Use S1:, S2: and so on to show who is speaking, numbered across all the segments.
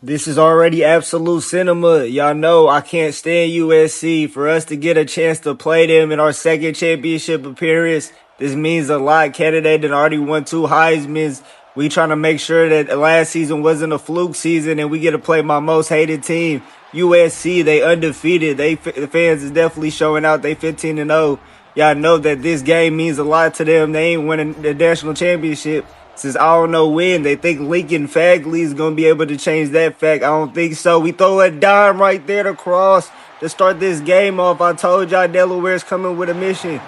S1: This is already absolute cinema. Y'all know I can't stand USC. For us to get a chance to play them in our second championship appearance, this means a lot. Candidate that already won 2 Heismans. We trying to make sure that last season wasn't a fluke season and we get to play my most hated team, USC. They undefeated. The fans is definitely showing out. They 15-0. Y'all know that this game means a lot to them. They ain't winning the national championship since I don't know when. They think Lincoln Fagley is going to be able to change that fact. I don't think so. We throw a dime right there to Cross to start this game off. I told y'all Delaware's coming with a mission.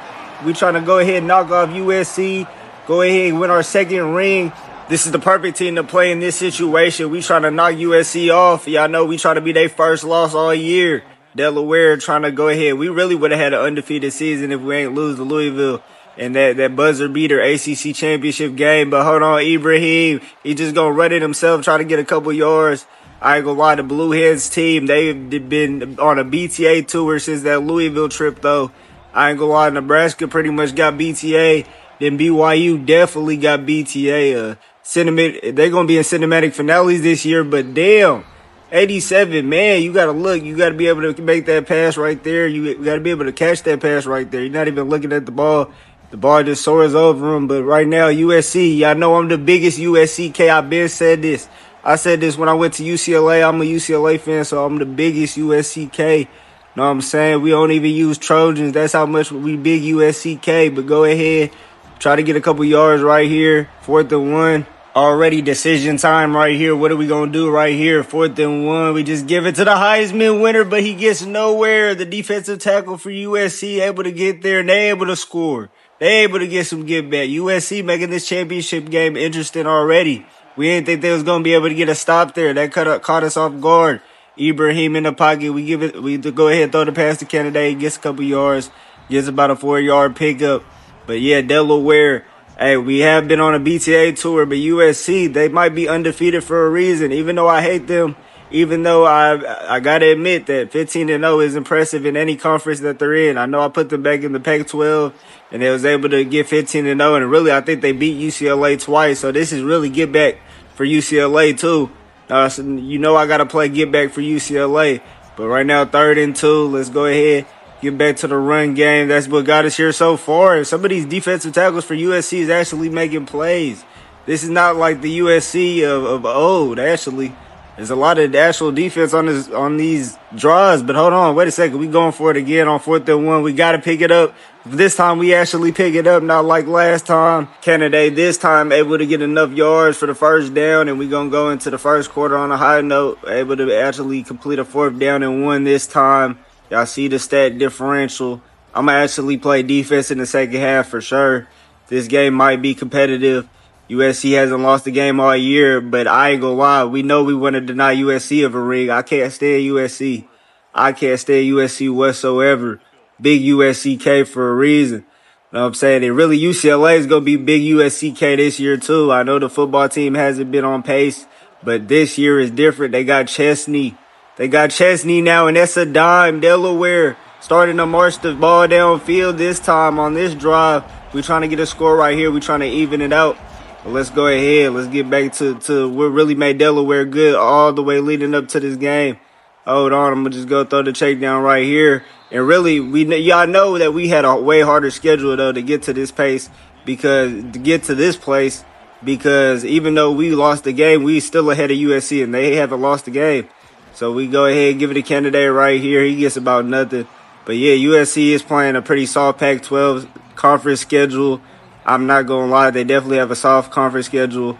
S1: We trying to go ahead and knock off USC, go ahead and win our second ring. This is the perfect team to play in this situation. We trying to knock USC off. Y'all know we trying to be their first loss all year. Delaware trying to go ahead. We really would have had an undefeated season if we ain't lose to Louisville in that buzzer beater ACC championship game. But hold on, Ibrahim, he just gonna run it himself, try to get a couple yards. I ain't gonna lie, the Blue Hens team, they've been on a BTA tour since that Louisville trip, though. I ain't gonna lie, Nebraska pretty much got BTA. Then BYU definitely got BTA. They're gonna be in cinematic finales this year, but damn. 87, man, you got to look. You got to be able to make that pass right there. You got to be able to catch that pass right there. You're not even looking at the ball. The ball just soars over him. But right now, USC, y'all know I'm the biggest USC K. I've been said this. I said this when I went to UCLA. I'm a UCLA fan, so I'm the biggest USC K. Know what I'm saying? We don't even use Trojans. That's how much we big USC K. But go ahead. Try to get a couple yards right here. 4th and 1. Already decision time right here. What are we going to do right here? 4th and 1. We just give it to the Heisman winner, but he gets nowhere. The defensive tackle for USC able to get there, and they able to score. They able to get some get back. USC making this championship game interesting already. We didn't think they was going to be able to get a stop there. That caught us off guard. Ibrahim in the pocket. We go ahead and throw the pass to Candidate. Gets a couple yards. Gets about a 4-yard pickup. But yeah, Delaware. Hey, we have been on a BTA tour, but USC, they might be undefeated for a reason. Even though I hate them, even though I got to admit that 15-0 is impressive in any conference that they're in. I know I put them back in the Pac-12, and they was able to get 15-0, and really I think they beat UCLA twice. So this is really get back for UCLA too. So you know I got to play get back for UCLA. But right now, 3rd and 2, let's go ahead. Get back to the run game. That's what got us here so far. Some of these defensive tackles for USC is actually making plays. This is not like the USC of old, actually. There's a lot of actual defense on these drives. But hold on, wait a second. We going for it again on 4th and 1. We got to pick it up. This time we actually pick it up, not like last time. Candidate this time able to get enough yards for the first down, and we going to go into the first quarter on a high note, able to actually complete a 4th down and 1 this time. Y'all see the stat differential. I'm going to actually play defense in the second half for sure. This game might be competitive. USC hasn't lost a game all year, but I ain't going to lie. We know we want to deny USC of a ring. I can't stand USC. I can't stand USC whatsoever. Big USCK for a reason. You know what I'm saying? And really, UCLA is going to be big USCK this year too. I know the football team hasn't been on pace, but this year is different. They got Chesney. They got Chesney now, and that's a dime. Delaware starting to march the ball downfield this time on this drive. We're trying to get a score right here. We're trying to even it out. But let's go ahead. Let's get back to what really made Delaware good all the way leading up to this game. Hold on. I'm going to just go throw the check down right here. And really, y'all know that we had a way harder schedule, though, to get to this place because even though we lost the game, we still ahead of USC, and they haven't lost the game. So we go ahead and give it a Candidate right here. He gets about nothing. But yeah, USC is playing a pretty soft Pac-12 conference schedule. I'm not going to lie. They definitely have a soft conference schedule,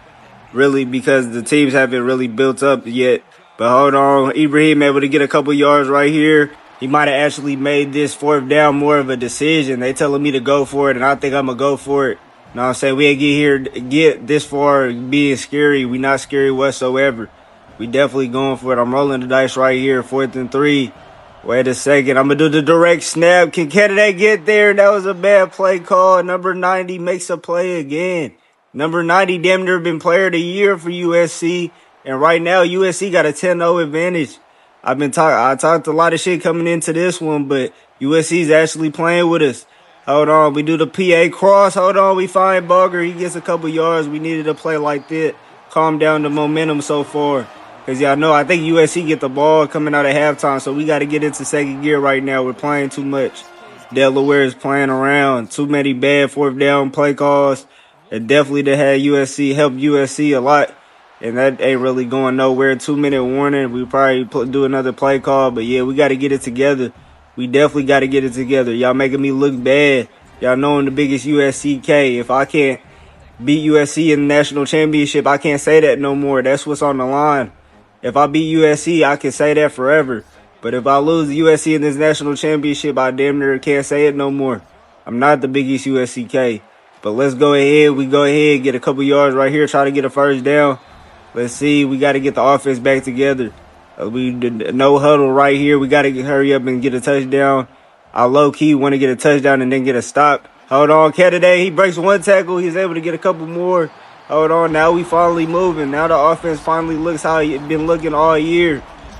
S1: really, because the teams haven't really built up yet. But hold on. Ibrahim able to get a couple yards right here. He might have actually made this 4th down more of a decision. They telling me to go for it, and I think I'm going to go for it. You know what I'm saying? We ain't get this far being scary. We not scary whatsoever. We definitely going for it. I'm rolling the dice right here. 4th and 3. Wait a second. I'm going to do the direct snap. Can Candidate get there? That was a bad play call. Number 90 makes a play again. Number 90 damn near been player of the year for USC. And right now, USC got a 10-0 advantage. I talked a lot of shit coming into this one, but USC's actually playing with us. Hold on. We do the PA cross. Hold on. We find Bugger. He gets a couple yards. We needed a play like that. Calm down the momentum so far. Because y'all know, I think USC get the ball coming out at halftime, so we got to get into second gear right now. We're playing too much. Delaware is playing around. Too many bad fourth down play calls. It definitely did have USC, helped USC a lot. And that ain't really going nowhere. 2-minute warning. We probably do another play call. But, yeah, we got to get it together. We definitely got to get it together. Y'all making me look bad. Y'all know I'm the biggest USCK. If I can't beat USC in the national championship, I can't say that no more. That's what's on the line. If I beat USC, I can say that forever. But if I lose USC in this national championship, I damn near can't say it no more. I'm not the biggest USCK. But let's go ahead. We go ahead, get a couple yards right here, try to get a first down. Let's see. We got to get the offense back together. We did no huddle right here. We got to hurry up and get a touchdown. I low-key want to get a touchdown and then get a stop. Hold on, Kennedy. He breaks one tackle. He's able to get a couple more. Hold on. Now we finally moving. Now the offense finally looks how it's been looking all year.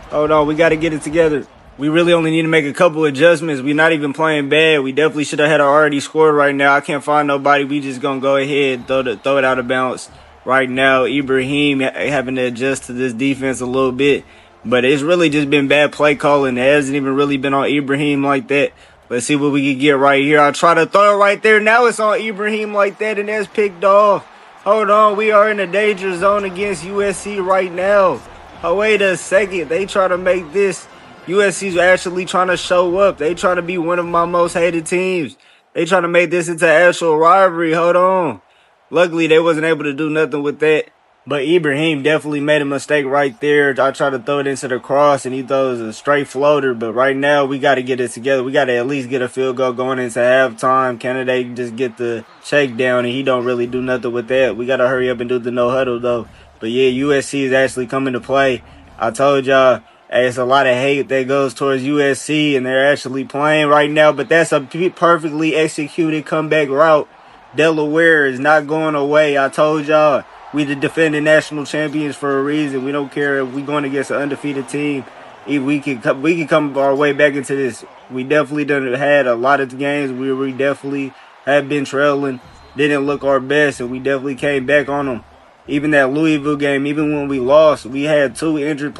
S1: Hold on. We got to get it together. We really only need to make a couple adjustments. We're not even playing bad. We definitely should have had already scored right now. I can't find nobody. We just going to go ahead and throw it out of bounds right now. Ibrahim having to adjust to this defense a little bit. But it's really just been bad play calling. It hasn't even really been on Ibrahim like that. Let's see what we can get right here. I'll try to throw it right there. Now it's on Ibrahim like that, and that's picked off. Hold on. We are in a danger zone against USC right now. Oh, wait a second. They try to make this. USC's actually trying to show up. They trying to be one of my most hated teams. They trying to make this into actual rivalry. Hold on. Luckily, they wasn't able to do nothing with that. But Ibrahim definitely made a mistake right there. I tried to throw it into the cross, and he throws a straight floater. But right now, we got to get it together. We got to at least get a field goal going into halftime. Kennedy just get the check down, and he don't really do nothing with that. We got to hurry up and do the no huddle, though. But, yeah, USC is actually coming to play. I told y'all, hey, it's a lot of hate that goes towards USC, and they're actually playing right now. But that's a perfectly executed comeback route. Delaware is not going away. I told y'all. We the defending national champions for a reason. We don't care if we're going against an undefeated team. If we can come our way back into this. We definitely done had a lot of games where we definitely have been trailing, didn't look our best, and we definitely came back on them. Even that Louisville game, even when we lost, we had two injured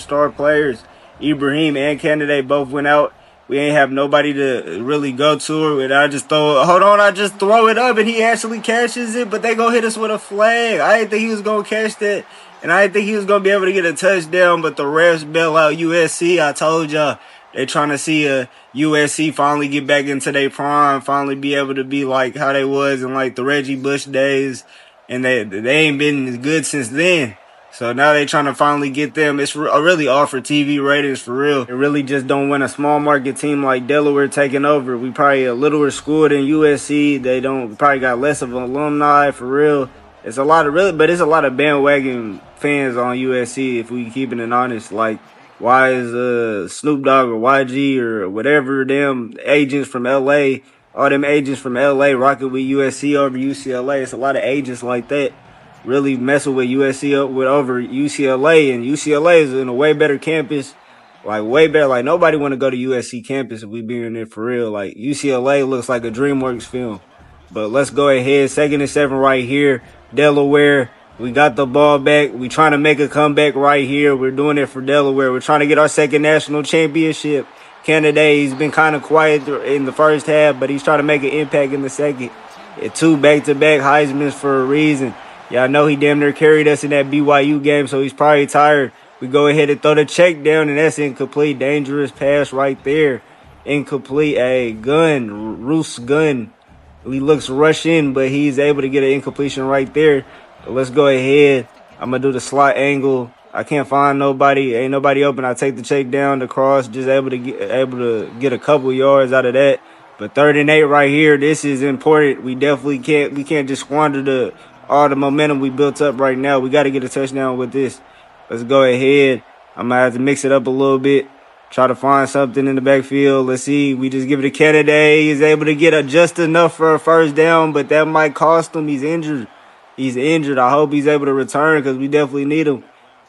S1: star players. Ibrahim and Kennedy both went out. We ain't have nobody to really go to it. I just throw it up, and he actually catches it, but they gonna hit us with a flag. I didn't think he was gonna catch that, and I didn't think he was gonna be able to get a touchdown, but the refs bail out USC. I told y'all, they trying to see a USC finally get back into their prime, finally be able to be like how they was in like the Reggie Bush days, and they ain't been as good since then. So now they trying to finally get them. It's really all for TV ratings, for real. They really just don't want a small market team like Delaware taking over. We probably a littler school than USC. They probably got less of an alumni, for real. It's a lot of bandwagon fans on USC, if we keeping it honest. Like, why is Snoop Dogg or YG or whatever them agents from LA, all them agents from LA rocking with USC over UCLA? It's a lot of agents like that really messing with USC over UCLA, and UCLA is in a way better campus, like way better. Like nobody want to go to USC campus if we be in there for real. Like UCLA looks like a DreamWorks film. But let's go ahead. 2nd and 7 right here. Delaware. We got the ball back. We trying to make a comeback right here. We're doing it for Delaware. We're trying to get our second national championship. Kennedy, he's been kind of quiet in the first half, but he's trying to make an impact in the second. 2 back-to-back Heismans for a reason. Y'all know he damn near carried us in that BYU game, so he's probably tired. We go ahead and throw the check down, and that's incomplete. Dangerous pass right there. Incomplete. Roos gun. He looks rush in, but he's able to get an incompletion right there. So let's go ahead. I'm going to do the slot angle. I can't find nobody. Ain't nobody open. I take the check down, the cross, just able to get a couple yards out of that. But 3rd and 8 right here, this is important. We definitely can't just squander all the momentum we built up right now. We got to get a touchdown with this. Let's go ahead. I'm going to have to mix it up a little bit. Try to find something in the backfield. Let's see. We just give it to Kennedy. He's able to get just enough for a first down, but that might cost him. He's injured. I hope he's able to return because we definitely need him.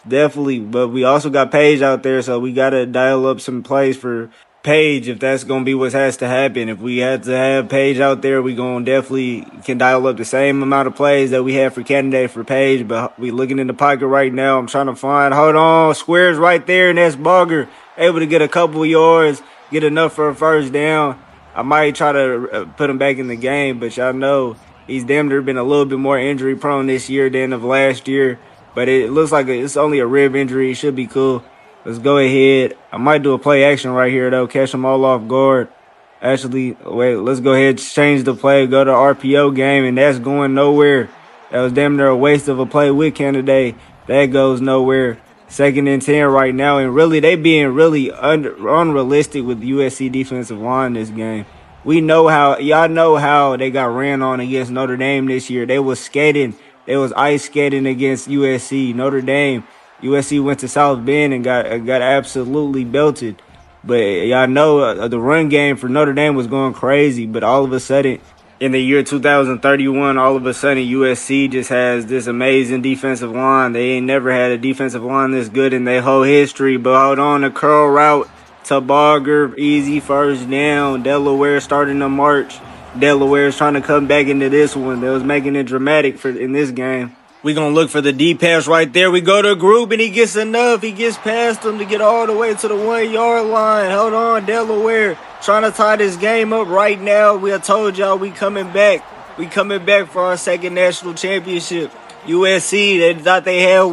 S1: Definitely. But we also got Page out there, so we got to dial up some plays for Page, if that's going to be what has to happen. If we had to have Page out there, we going to definitely can dial up the same amount of plays that we had for Candidate for Page. But we looking in the pocket right now. I'm trying to find, hold on, Squares right there, and that's Bugger. Able to get a couple of yards, get enough for a first down. I might try to put him back in the game, but y'all know he's damn near been a little bit more injury prone this year than of last year. But it looks like it's only a rib injury. It should be cool. Let's go ahead. I might do a play action right here, though. Catch them all off guard. Actually, wait, let's go ahead and change the play. Go to RPO game, and that's going nowhere. That was damn near a waste of a play with Candidate. That goes nowhere. 2nd and 10 right now, and really, they being really unrealistic with USC defensive line this game. We know how, y'all know how they got ran on against Notre Dame this year. They was skating. They was ice skating against USC. Notre Dame. USC went to South Bend and got absolutely belted. But y'all know the run game for Notre Dame was going crazy. But all of a sudden, in the year 2031, all of a sudden USC just has this amazing defensive line. They ain't never had a defensive line this good in their whole history. But hold on, the curl route to Barger, easy first down. Delaware starting to march. Delaware's trying to come back into this one. They was making it dramatic in this game. We're going to look for the deep pass right there. We go to group, and he gets enough. He gets past them to get all the way to the 1 yard line. Hold on, Delaware trying to tie this game up right now. We have told y'all we coming back. We coming back for our 2nd national championship. USC, they thought they had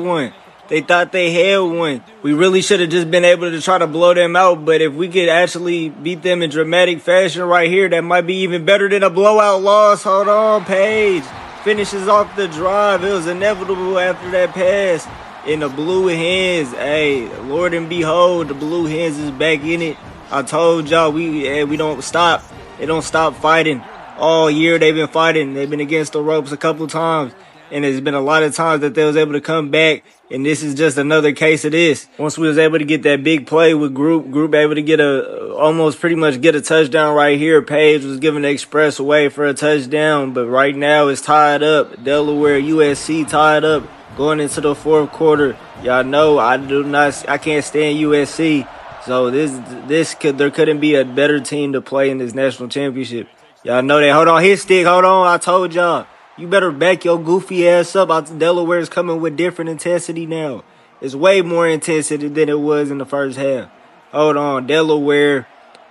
S1: one. We really should have just been able to try to blow them out. But if we could actually beat them in dramatic fashion right here, that might be even better than a blowout loss. Hold on, Page finishes off the drive. It was inevitable after that pass. In the Blue Hens, hey, Lord and behold, the Blue Hens is back in it. I told y'all we don't stop. They don't stop fighting. All year they've been fighting. They've been against the ropes a couple times. And there's been a lot of times that they was able to come back. And this is just another case of this. Once we was able to get that big play with Group able to get almost pretty much get a touchdown right here. Page was giving the express away for a touchdown. But right now it's tied up. Delaware, USC tied up going into the 4th quarter. Y'all know I can't stand USC. So there couldn't be a better team to play in this national championship. Y'all know that. Hold on, hit stick. Hold on, I told y'all. You better back your goofy ass up. Delaware's coming with different intensity now. It's way more intensity than it was in the first half. Hold on, Delaware.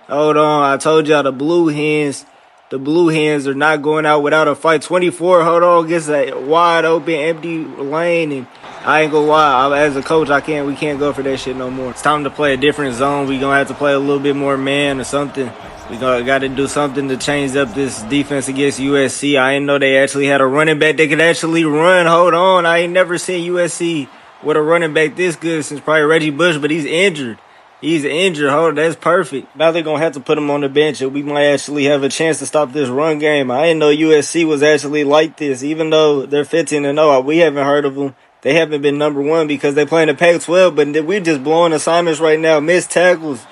S1: Hold on, I told y'all the Blue Hens. The Blue Hens are not going out without a fight. 24, hold on, gets a wide open, empty lane. And I ain't gonna lie, as a coach, we can't go for that shit no more. It's time to play a different zone. We gonna have to play a little bit more man or something. We got to do something to change up this defense against USC. I didn't know they actually had a running back that could actually run. Hold on. I ain't never seen USC with a running back this good since probably Reggie Bush, but he's injured. Hold on. That's perfect. Now they're going to have to put him on the bench, and we might actually have a chance to stop this run game. I didn't know USC was actually like this, even though they're 15-0. We haven't heard of them. They haven't been number one because they play in the Pac-12, but we're just blowing assignments right now. Missed tackles.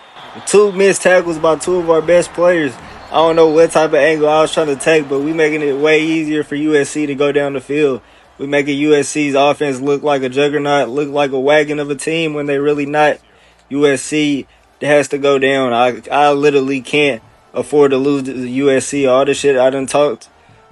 S1: 2 missed tackles by 2 of our best players. I don't know what type of angle I was trying to take, but we making it way easier for USC to go down the field. We making USC's offense look like a juggernaut, look like a wagon of a team when they really not. USC has to go down. I literally can't afford to lose to USC. All the shit I done talked,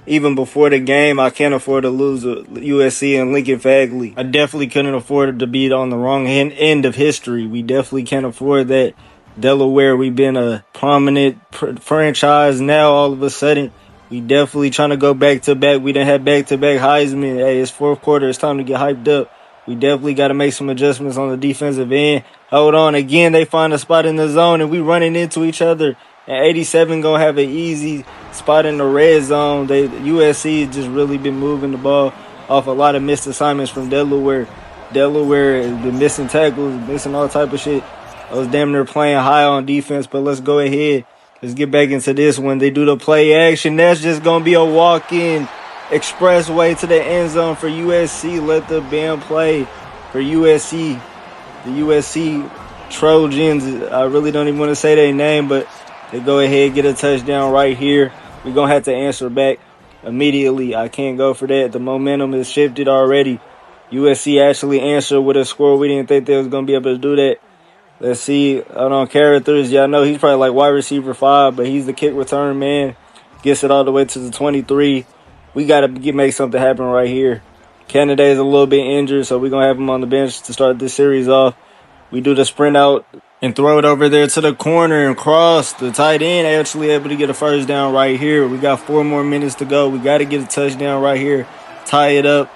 S1: even before the game, I can't afford to lose to USC and Lincoln Fagley. I definitely couldn't afford to be on the wrong end of history. We definitely can't afford that. Delaware, we've been a prominent franchise now. All of a sudden, we definitely trying to go back-to-back. We done had back-to-back Heisman. Hey, it's 4th quarter. It's time to get hyped up. We definitely got to make some adjustments on the defensive end. Hold on. Again, they find a spot in the zone, and we running into each other. And 87 going to have an easy spot in the red zone. USC has just really been moving the ball off a lot of missed assignments from Delaware. Delaware has been missing tackles, missing all type of shit. I was damn near playing high on defense, but let's go ahead. Let's get back into this one. They do the play action. That's just going to be a walk-in expressway to the end zone for USC. Let the band play for USC. The USC Trojans, I really don't even want to say their name, but they go ahead, get a touchdown right here. We're going to have to answer back immediately. I can't go for that. The momentum is shifted already. USC actually answered with a score. We didn't think they was going to be able to do that. Let's see. I don't characters. Y'all know he's probably like wide receiver 5, but he's the kick return man. Gets it all the way to the 23. We got to make something happen right here. Canada is a little bit injured, so we're going to have him on the bench to start this series off. We do the sprint out and throw it over there to the corner and cross. The tight end actually able to get a first down right here. We got 4 more minutes to go. We got to get a touchdown right here, tie it up,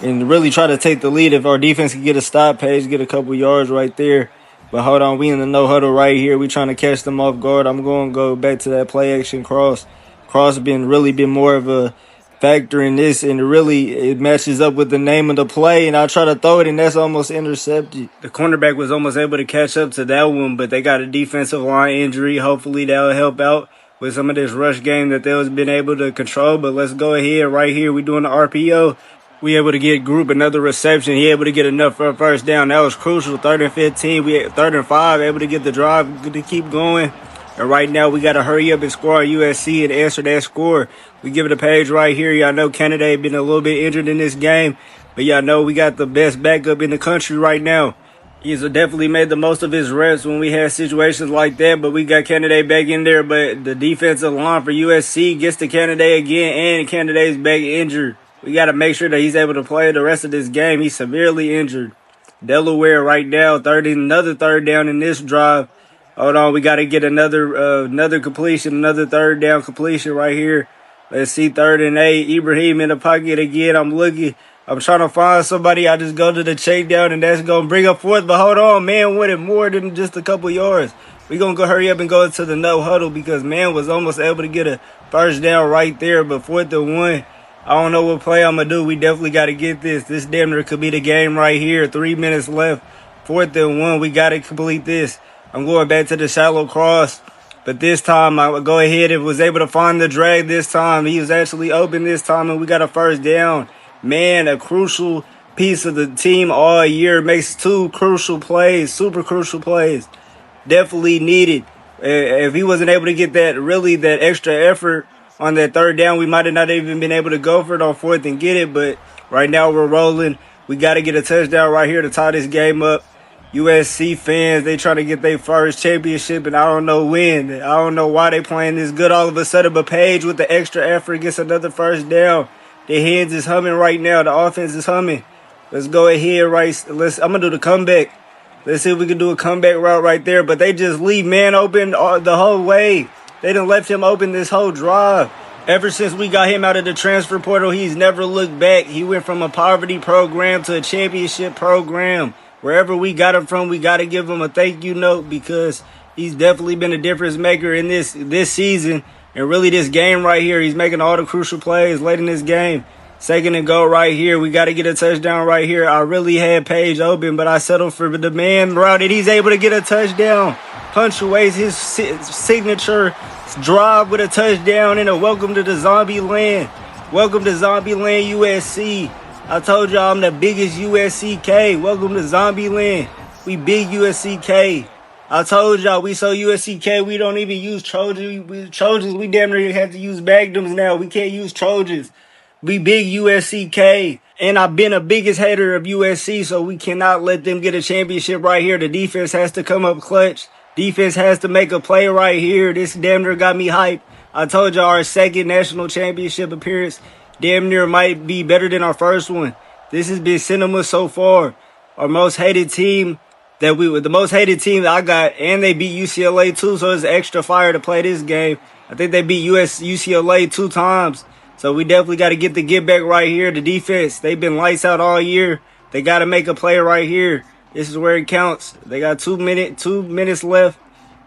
S1: and really try to take the lead. If our defense can get a stop page, get a couple yards right there. But hold on, we in the no huddle right here. We trying to catch them off guard. I'm going to go back to that play action cross. Cross really been more of a factor in this, and it matches up with the name of the play, and I try to throw it, and that's almost intercepted. The cornerback was almost able to catch up to that one, but they got a defensive line injury. Hopefully that'll help out with some of this rush game that they've been able to control. But let's go ahead right here. We doing the RPO. We able to get Group another reception. He able to get enough for a first down. That was crucial. 3rd and 15. We at 3rd and 5, able to get the drive, good to keep going. And right now, we got to hurry up and score USC and answer that score. We give it a page right here. Y'all know Canada been a little bit injured in this game. But y'all know we got the best backup in the country right now. He's definitely made the most of his reps when we had situations like that. But we got Canada back in there. But the defensive line for USC gets to Canada again. And Canada's back injured. We got to make sure that he's able to play the rest of this game. He's severely injured. Delaware right now, another third down in this drive. Hold on, we got to get another completion, another 3rd down completion right here. Let's see, 3rd and 8. Ibrahim in the pocket again. I'm trying to find somebody. I just go to the check down, and that's going to bring up 4th. But hold on, man wanted more than just a couple yards. We're going to go hurry up and go into the no huddle because man was almost able to get a first down right there. But 4th and 1, I don't know what play I'm going to do. We definitely got to get this. This damn near could be the game right here. 3 minutes left. 4th and 1, we got to complete this. I'm going back to the shallow cross, but this time I would go ahead and was able to find the drag this time. He was actually open this time, and we got a first down. Man, a crucial piece of the team all year. Makes 2 crucial plays, super crucial plays. Definitely needed. If he wasn't able to get that extra effort on that 3rd down, we might have not even been able to go for it on 4th and get it, but right now we're rolling. We got to get a touchdown right here to tie this game up. USC fans, they trying to get their first championship, and I don't know when. I don't know why they playing this good all of a sudden, but Page with the extra effort gets another first down. The Hens is humming right now. The offense is humming. Let's go ahead, I'm going to do the comeback. Let's see if we can do a comeback route right there, but they just leave man open the whole way. They done left him open this whole drive. Ever since we got him out of the transfer portal, he's never looked back. He went from a poverty program to a championship program. Wherever we got him from, we got to give him a thank you note because he's definitely been a difference maker in this season and really this game right here. He's making all the crucial plays late in this game. 2nd and goal right here. We got to get a touchdown right here. I really had Page open, but I settled for the man route, and he's able to get a touchdown. Punctuates his signature drive with a touchdown and a welcome to the zombie land. Welcome to zombie land, USC. I told y'all I'm the biggest USCK. Welcome to Zombie Land. We big USCK. I told y'all we so USCK we don't even use Trojans. We damn near have to use Magnums now. We can't use Trojans. We big USCK. And I've been a biggest hater of USC, so we cannot let them get a championship right here. The defense has to come up clutch. Defense has to make a play right here. This damn near got me hyped. I told y'all our 2nd national championship appearance damn near might be better than our first one. This has been cinema so far. Our most hated team the most hated team that I got, and they beat UCLA too, so it's extra fire to play this game. I think they beat UCLA 2 times. So we definitely got to get the get back right here. The defense, they've been lights out all year. They got to make a play right here. This is where it counts. They got 2 minutes left.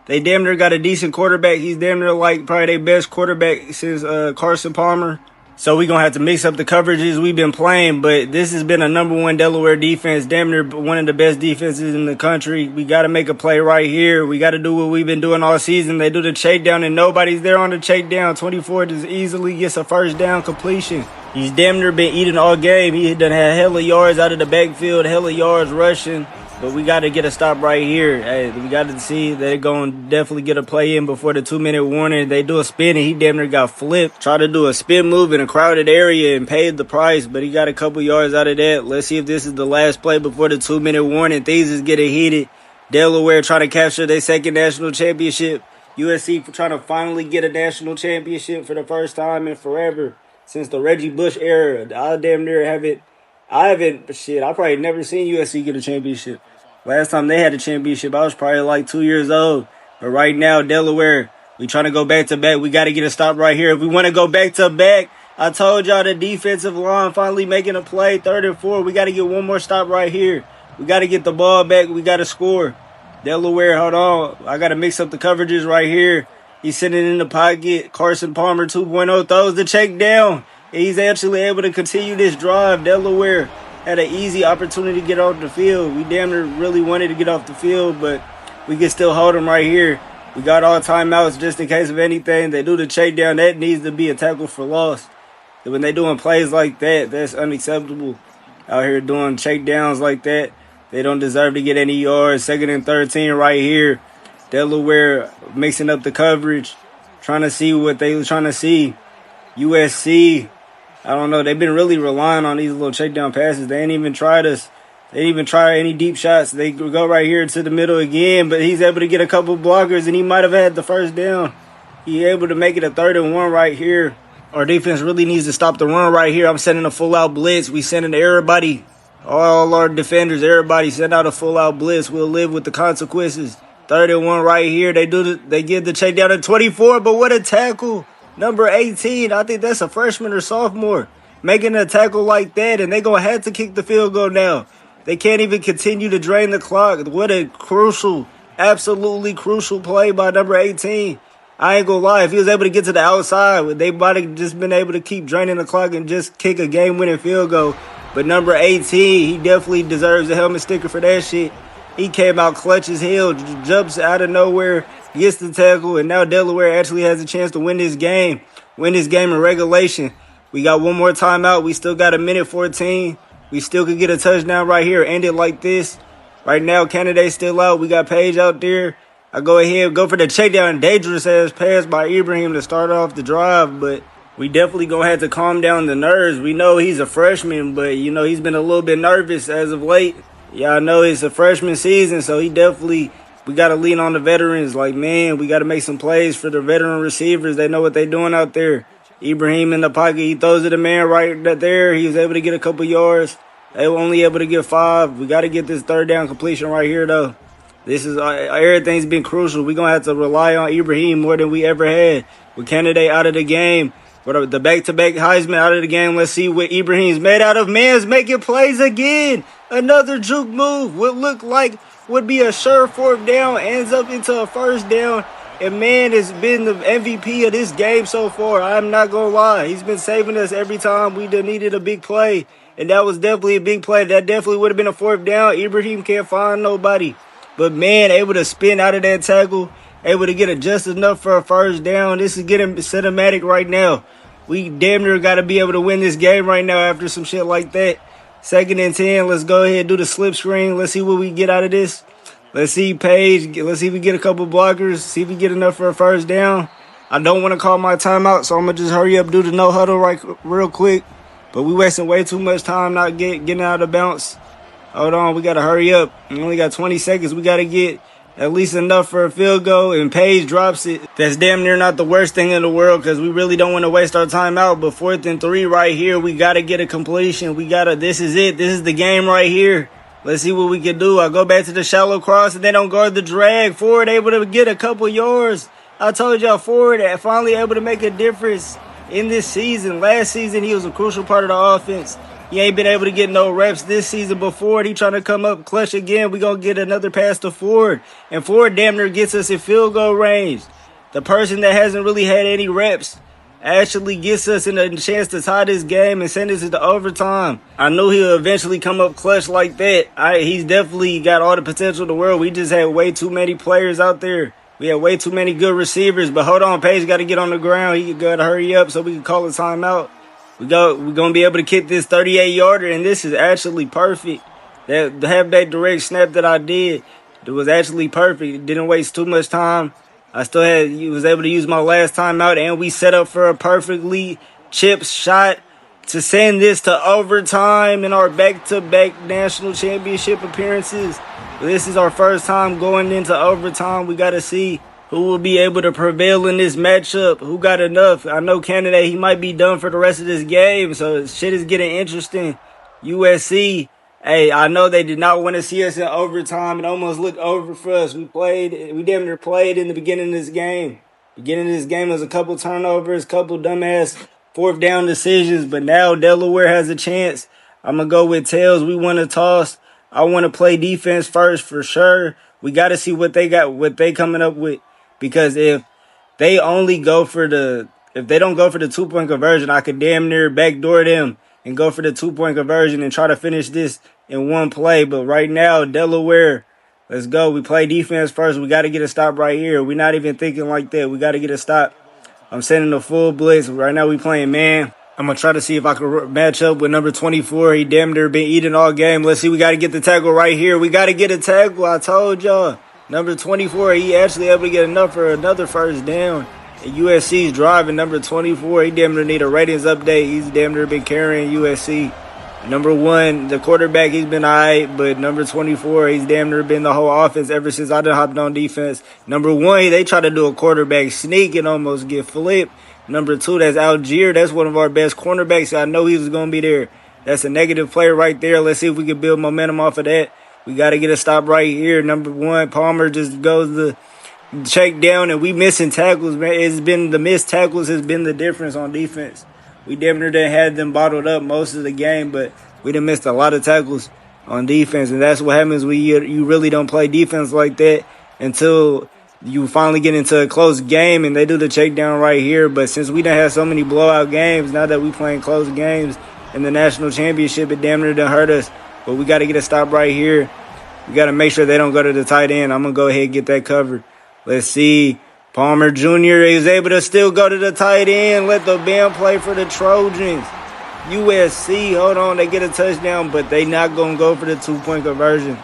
S1: They damn near got a decent quarterback. He's damn near like probably their best quarterback since Carson Palmer. So we're going to have to mix up the coverages we've been playing, but this has been a #1 Delaware defense, damn near one of the best defenses in the country. We got to make a play right here. We got to do what we've been doing all season. They do the check down, and nobody's there on the check down. 24 just easily gets a first down completion. He's damn near been eating all game. He done had hella yards out of the backfield, hella yards rushing. But we got to get a stop right here. Hey, we got to see they're going to definitely get a play in before the 2-minute warning. They do a spin, and he damn near got flipped. Tried to do a spin move in a crowded area and paid the price, but he got a couple yards out of that. Let's see if this is the last play before the 2-minute warning. Things is getting heated. Delaware trying to capture their second national championship. USC trying to finally get a national championship for the first time in forever since the Reggie Bush era. I damn near haven't. I probably never seen USC get a championship. Last time they had a championship, I was probably like 2 years old. But right now, Delaware, we trying to go back to back. We got to get a stop right here. If we want to go back to back, I told y'all the defensive line finally making a play, 3rd and 4. We got to get one more stop right here. We got to get the ball back. We got to score. Delaware, hold on. I got to mix up the coverages right here. He's sitting in the pocket. Carson Palmer 2.0 throws the check down. He's actually able to continue this drive. Delaware had an easy opportunity to get off the field. We damn near really wanted to get off the field, but we can still hold him right here. We got all timeouts just in case of anything. They do the check down. That needs to be a tackle for loss. When they doing plays like that, that's unacceptable. Out here doing check downs like that. They don't deserve to get any yards. 2nd and 13 right here. Delaware mixing up the coverage, trying to see what they were trying to see. USC, I don't know. They've been really relying on these little check down passes. They ain't even tried us. They didn't even try any deep shots. They go right here to the middle again, but he's able to get a couple blockers, and he might have had the first down. He able to make it a 3rd and 1 right here. Our defense really needs to stop the run right here. I'm sending a full-out blitz. We sending everybody, all our defenders, everybody send out a full-out blitz. We'll live with the consequences. 3rd and 1 right here. They give the check down to 24, but what a tackle. Number 18, I think that's a freshman or sophomore, making a tackle like that, and they're going to have to kick the field goal now. They can't even continue to drain the clock. What a crucial, absolutely crucial play by number 18. I ain't gonna lie, if he was able to get to the outside, they might have just been able to keep draining the clock and just kick a game-winning field goal. But number 18, he definitely deserves a helmet sticker for that shit. He came out clutch as hell, jumps out of nowhere, gets the tackle, and now Delaware actually has a chance to win this game in regulation. We got one more timeout. We still got 1:14. We still could get a touchdown right here, end it like this. Right now, Canada's still out. We got Page out there. I go ahead, go for the check down. Dangerous ass pass by Ibrahim to start off the drive, but we definitely gonna have to calm down the nerves. We know he's a freshman, but he's been a little bit nervous as of late. Y'all know it's a freshman season, so we gotta lean on the veterans. Like, man, we gotta make some plays for the veteran receivers. They know what they're doing out there. Ibrahim in the pocket, he throws it to man right there. He was able to get a couple yards. They were only able to get 5. We gotta get this 3rd down completion right here, though. This is everything's been crucial. We're going to have to rely on Ibrahim more than we ever had. With Canada out of the game, with the back-to-back Heisman out of the game, let's see what Ibrahim's made out of. Man's making plays again. Another juke move. What looked like would be a sure 4th down ends up into a 1st down. And man has been the MVP of this game so far. I'm not going to lie. He's been saving us every time we needed a big play. And that was definitely a big play. That definitely would have been a 4th down. Ibrahim can't find nobody. But, man, able to spin out of that tackle, able to get it just enough for a 1st down. This is getting cinematic right now. We damn near got to be able to win this game right now after some shit like that. 2nd and 10. Let's go ahead and do the slip screen. Let's see what we get out of this. Let's see Page. Let's see if we get a couple blockers. See if we get enough for a 1st down. I don't want to call my timeout, so I'm going to just hurry up, do the no huddle real quick. But we wasting way too much time not getting out of bounce. Hold on, we got to hurry up. We only got 20 seconds. We got to get at least enough for a field goal, and Page drops it. That's damn near not the worst thing in the world because we really don't want to waste our time out. But 4th and 3 right here, we got to get a completion. This is it. This is the game right here. Let's see what we can do. I go back to the shallow cross, and they don't guard the drag. Forward able to get a couple yards. I told y'all Forward finally able to make a difference in this season. Last season, he was a crucial part of the offense. He ain't been able to get no reps this season before. He trying to come up clutch again. We going to get another pass to Ford. And Ford damn near gets us in field goal range. The person that hasn't really had any reps actually gets us in a chance to tie this game and send us into overtime. I knew he'll eventually come up clutch like that. He's definitely got all the potential in the world. We just had way too many players out there. We had way too many good receivers. But hold on, Page got to get on the ground. He got to hurry up so we can call a timeout. We're going to be able to kick this 38-yarder, and this is actually perfect. The halfback direct snap that I did, it was actually perfect. It didn't waste too much time. I still was able to use my last timeout, and we set up for a perfectly chipped shot to send this to overtime in our back-to-back national championship appearances. This is our first time going into overtime. We got to see who will be able to prevail in this matchup. Who got enough? I know Canada, he might be done for the rest of this game, so shit is getting interesting. USC, hey, I know they did not want to see us in overtime. It almost looked over for us. We damn near played in the beginning of this game. Beginning of this game was a couple turnovers, couple dumbass fourth down decisions, but now Delaware has a chance. I'm going to go with tails. We want to toss. I want to play defense first for sure. We got to see what they got, what they coming up with. Because if they don't go for the 2-point conversion, I could damn near backdoor them and go for the 2-point conversion and try to finish this in one play. But right now, Delaware, let's go. We play defense first. We got to get a stop right here. We're not even thinking like that. We got to get a stop. I'm sending a full blitz. Right now we playing man. I'm going to try to see if I can match up with number 24. He damn near been eating all game. Let's see. We got to get the tackle right here. We got to get a tackle. I told y'all. Number 24, he actually able to get enough for another first down. And USC's driving number 24. He damn near need a ratings update. He's damn near been carrying USC. Number 1, the quarterback, he's been all right. But number 24, he's damn near been the whole offense ever since I done hopped on defense. Number 1, they try to do a quarterback sneak and almost get flipped. Number 2, that's Algier. That's one of our best cornerbacks. I know he was going to be there. That's a negative player right there. Let's see if we can build momentum off of that. We got to get a stop right here. Number 1, Palmer just goes the check down, and we missing tackles, man. It's been the missed tackles has been the difference on defense. We damn near done had them bottled up most of the game, but we done missed a lot of tackles on defense, and that's what happens when you really don't play defense like that until you finally get into a close game, and they do the check down right here. But since we done had so many blowout games, now that we playing close games in the national championship, it damn near done hurt us. But we got to get a stop right here. We got to make sure they don't go to the tight end. I'm going to go ahead and get that covered. Let's see. Palmer Jr. is able to still go to the tight end. Let the band play for the Trojans. USC, hold on. They get a touchdown, but they not going to go for the 2-point conversion.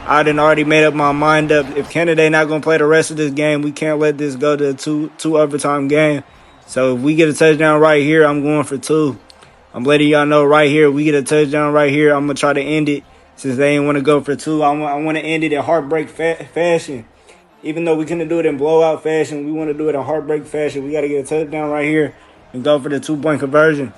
S1: I done already made up my mind up. If Canada not going to play the rest of this game, we can't let this go to a two overtime game. So if we get a touchdown right here, I'm going for 2. I'm letting y'all know right here, we get a touchdown right here, I'm going to try to end it. Since they ain't want to go for 2, I want to end it in heartbreak fashion. Even though we couldn't do it in blowout fashion, we want to do it in heartbreak fashion. We got to get a touchdown right here and go for the 2-point conversion.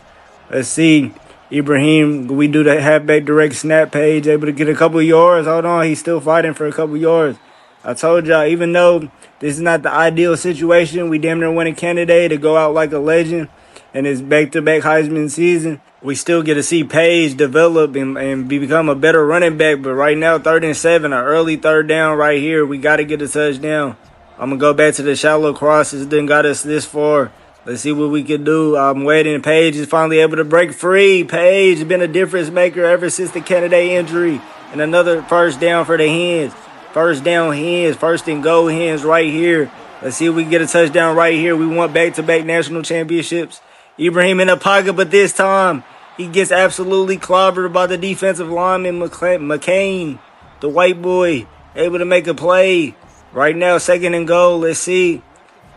S1: Let's see. Ibrahim, we do the halfback direct snap page, able to get a couple yards. Hold on, he's still fighting for a couple yards. I told y'all, even though this is not the ideal situation, we damn near winning Canada to go out like a legend. And his back-to-back Heisman season, we still get to see Page develop and become a better running back. But right now, 3rd and 7, an early 3rd down right here. We got to get a touchdown. I'm going to go back to the shallow crosses. Didn't got us this far. Let's see what we can do. I'm waiting. Page is finally able to break free. Page has been a difference maker ever since the Canada injury. And another first down for the Hens. First down Hens. First and goal Hens right here. Let's see if we can get a touchdown right here. We want back-to-back national championships. Ibrahim in the pocket, but this time he gets absolutely clobbered by the defensive lineman, McCain, the white boy, able to make a play. Right now, 2nd and goal. Let's see.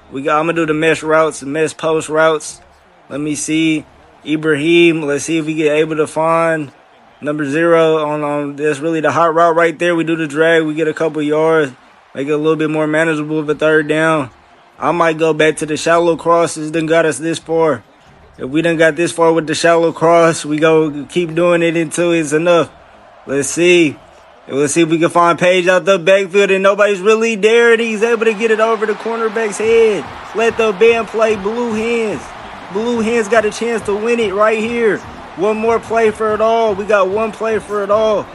S1: I'm going to do the mesh routes, the mesh post routes. Let me see. Ibrahim, let's see if we get able to find number 0 on that's really the hot route right there. We do the drag. We get a couple yards, make it a little bit more manageable of a 3rd down. I might go back to the shallow crosses. Done got us this far. If we done got this far with the shallow cross, we go keep doing it until it's enough. Let's see. Let's see if we can find Page out the backfield and nobody's really there. And he's able to get it over the cornerback's head. Let the band play Blue Hens. Blue Hens got a chance to win it right here. One more play for it all. We got one play for it all.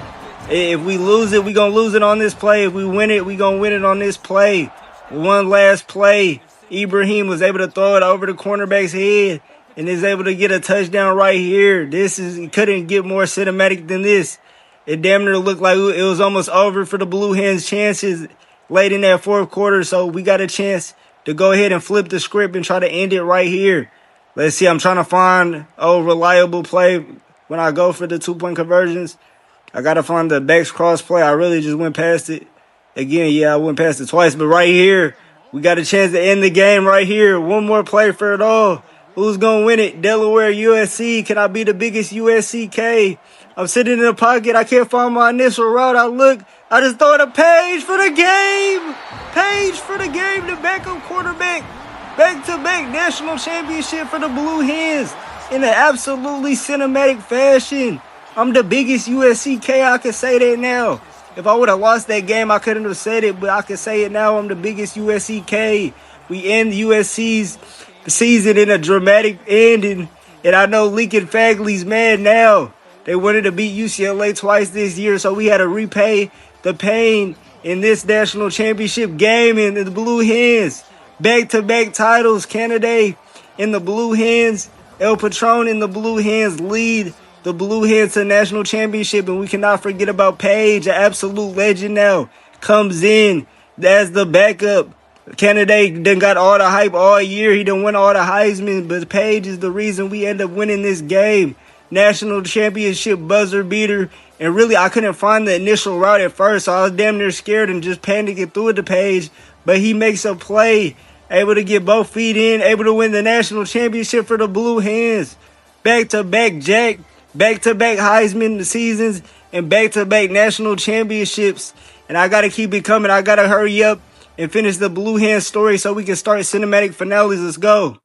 S1: If we lose it, we going to lose it on this play. If we win it, we going to win it on this play. One last play. Ibrahim was able to throw it over the cornerback's head and is able to get a touchdown right here. Couldn't get more cinematic than this. It damn near looked like it was almost over for the Blue Hens' chances late in that 4th quarter. So we got a chance to go ahead and flip the script and try to end it right here. Let's see. I'm trying to find a reliable play when I go for the 2-point conversions. I got to find the backs cross play. I really just went past it. Again, yeah, I went past it twice. But right here, we got a chance to end the game right here. One more play for it all. Who's gonna win it? Delaware, USC. Can I be the biggest USCK? I'm sitting in the pocket. I can't find my initial route. I look. I just throw it a Page for the game. Page for the game. The backup quarterback. Back-to-back national championship for the Blue Hens in an absolutely cinematic fashion. I'm the biggest USCK. I can say that now. If I would have lost that game, I couldn't have said it, but I can say it now. I'm the biggest USCK. We end USC's season in a dramatic ending, and I know Lincoln Fagley's mad now. They wanted to beat UCLA twice this year, so we had to repay the pain in this national championship game. And the Blue Hens, back-to-back titles, Canada in the Blue Hens, El Patron in the Blue Hens lead the Blue Hens to national championship. And we cannot forget about Page, an absolute legend now, comes in as the backup. Canada done got all the hype all year. He done win all the Heisman, but Page is the reason we end up winning this game. National championship buzzer beater. And really, I couldn't find the initial route at first, so I was damn near scared and just panicking through it to Page. But he makes a play, able to get both feet in, able to win the national championship for the Blue Hens. Back-to-back Jack, back-to-back Heisman seasons, and back-to-back national championships. And I got to keep it coming. I got to hurry up and finish the Blue Hens story so we can start cinematic finales. Let's go.